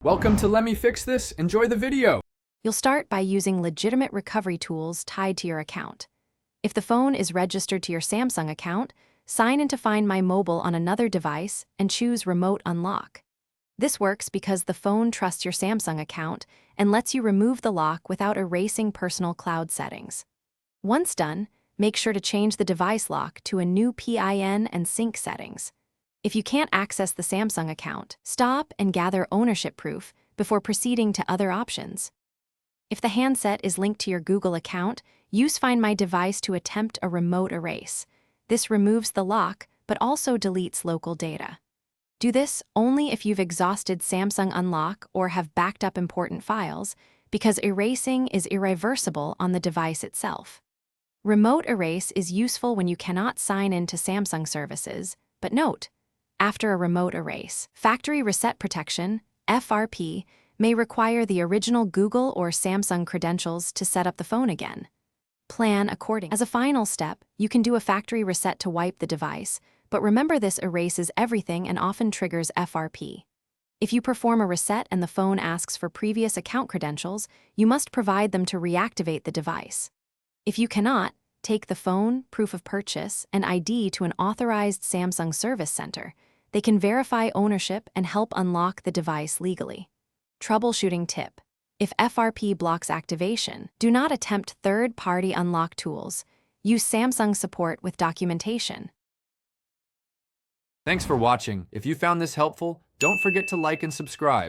Welcome to Let Me Fix This. Enjoy the video. You'll start by using legitimate recovery tools tied to your account. If the phone is registered to your Samsung account, sign in to Find My Mobile on another device and choose Remote Unlock. This works because the phone trusts your Samsung account and lets you remove the lock without erasing personal cloud settings. Once done, make sure to change the device lock to a new PIN and sync settings. If you can't access the Samsung account, stop and gather ownership proof before proceeding to other options. If the handset is linked to your Google account, use Find My Device to attempt a remote erase. This removes the lock, but also deletes local data. Do this only if you've exhausted Samsung Unlock or have backed up important files, because erasing is irreversible on the device itself. Remote erase is useful when you cannot sign in to Samsung services, but note, after a remote erase, Factory Reset Protection, FRP, may require the original Google or Samsung credentials to set up the phone again. Plan accordingly. As a final step, you can do a factory reset to wipe the device, but remember this erases everything and often triggers FRP. If you perform a reset and the phone asks for previous account credentials, you must provide them to reactivate the device. If you cannot, take the phone, proof of purchase, and ID to an authorized Samsung service center. They can verify ownership and help unlock the device legally. Troubleshooting tip: if FRP blocks activation, do not attempt third-party unlock tools. Use Samsung support with documentation. Thanks for watching. If you found this helpful, don't forget to like and subscribe.